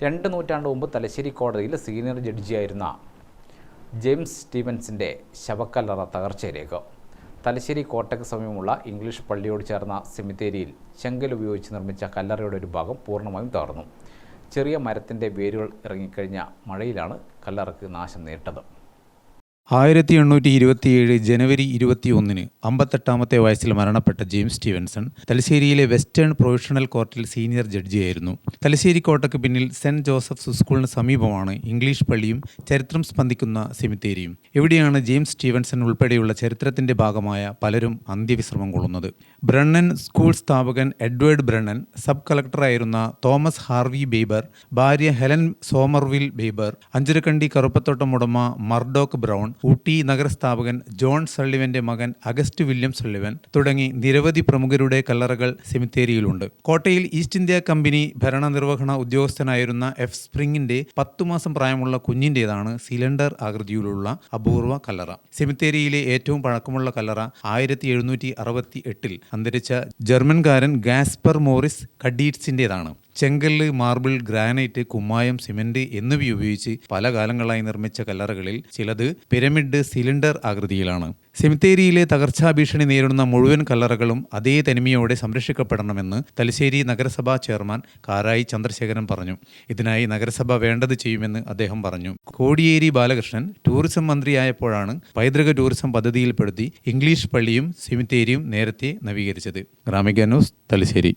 2 നൂറ്റാണ്ട് മുമ്പ് തലശ്ശേരി കോടതിയിൽ സീനിയർ ജഡ്ജിയായിരുന്ന ജെയിംസ് സ്റ്റീവൻസിൻ്റെ ശവക്കല്ലറ തകർച്ചയിലേക്ക്. തലശ്ശേരി കോട്ടയ്ക്ക് സമീപമുള്ള ഇംഗ്ലീഷ് പള്ളിയോട് ചേർന്ന സെമിത്തേരിയിൽ ചെങ്കൽ ഉപയോഗിച്ച് നിർമ്മിച്ച കല്ലറയുടെ ഒരു ഭാഗം പൂർണ്ണമായും തകർന്നു. ചെറിയ മരത്തിൻ്റെ വേരുകൾ ഇറങ്ങിക്കഴിഞ്ഞ മഴയിലാണ് കല്ലറയ്ക്ക് നാശം നേരിട്ടത്. 1827 ജനുവരി 21 58-ാമത്തെ വയസ്സിൽ മരണപ്പെട്ട ജെയിംസ് സ്റ്റീവൻസൺ തലശ്ശേരിയിലെ വെസ്റ്റേൺ പ്രൊവിഷണൽ കോർട്ടിൽ സീനിയർ ജഡ്ജിയായിരുന്നു. തലശ്ശേരി കോട്ടയ്ക്ക് പിന്നിൽ സെന്റ് ജോസഫ്സ് സ്കൂളിന് സമീപമാണ് ഇംഗ്ലീഷ് പള്ളിയും ചരിത്രം സ്പന്ദിക്കുന്ന സെമിത്തേരിയും. ഇവിടെയാണ് ജെയിംസ് സ്റ്റീവൻസൺ ഉൾപ്പെടെയുള്ള ചരിത്രത്തിന്റെ ഭാഗമായ പലരും അന്ത്യവിശ്രമം കൊള്ളുന്നത്. ബ്രണ്ണൻ സ്കൂൾ സ്ഥാപകൻ എഡ്വേർഡ് ബ്രണ്ണൻ, സബ് കളക്ടറായിരുന്ന തോമസ് ഹാർവി ബേബർ, ഭാര്യ ഹെലൻ സോമർവിൽ ബേബർ, അഞ്ചരക്കണ്ടി കറുപ്പത്തോട്ടം ഉടമ മർഡോക്ക് ബ്രൗൺ, ഊട്ടി നഗരസ്ഥാപകൻ ജോൺ സള്ളിവന്റെ മകൻ അഗസ്റ്റ് വില്യം സള്ളിവൻ തുടങ്ങി നിരവധി പ്രമുഖരുടെ കല്ലറകൾ സെമിത്തേരിയിലുണ്ട്. കോട്ടയിൽ ഈസ്റ്റ് ഇന്ത്യ കമ്പനി ഭരണനിർവഹണ ഉദ്യോഗസ്ഥനായിരുന്ന എഫ് സ്പ്രിങ്ങിന്റെ 10 മാസം പ്രായമുള്ള കുഞ്ഞിൻ്റെതാണ് സിലിണ്ടർ ആകൃതിയിലുള്ള അപൂർവ കല്ലറ. സെമിത്തേരിയിലെ ഏറ്റവും പഴക്കമുള്ള കല്ലറ 1768 അന്തരിച്ച ജർമ്മൻകാരൻ ഗാസ്പർ മോറിസ് കഡീറ്റ്സിൻ്റെതാണ്. ചെങ്കല്ല്, മാർബിൾ, ഗ്രാനൈറ്റ്, കുമ്മായം, സിമന്റ് എന്നിവയുപയോഗിച്ച് പല കാലങ്ങളായി നിർമ്മിച്ച കല്ലറകളിൽ ചിലത് പിരമിഡ് സിലിണ്ടർ ആകൃതിയിലാണ്. സെമിത്തേരിയിലെ തകർച്ചാ ഭീഷണി നേരിടുന്ന മുഴുവൻ കല്ലറകളും അതേ തനിമയോടെ സംരക്ഷിക്കപ്പെടണമെന്ന് തലശ്ശേരി നഗരസഭാ ചെയർമാൻ കാരായി ചന്ദ്രശേഖരൻ പറഞ്ഞു. ഇതിനായി നഗരസഭ വേണ്ടത് ചെയ്യുമെന്ന് അദ്ദേഹം പറഞ്ഞു. കോടിയേരി ബാലകൃഷ്ണൻ ടൂറിസം മന്ത്രിയായപ്പോഴാണ് പൈതൃക ടൂറിസം പദ്ധതിയിൽപ്പെടുത്തി ഇംഗ്ലീഷ് പള്ളിയും സെമിത്തേരിയും നേരത്തെ നവീകരിച്ചത്. ഗ്രാമിക ന്യൂസ്, തലശ്ശേരി.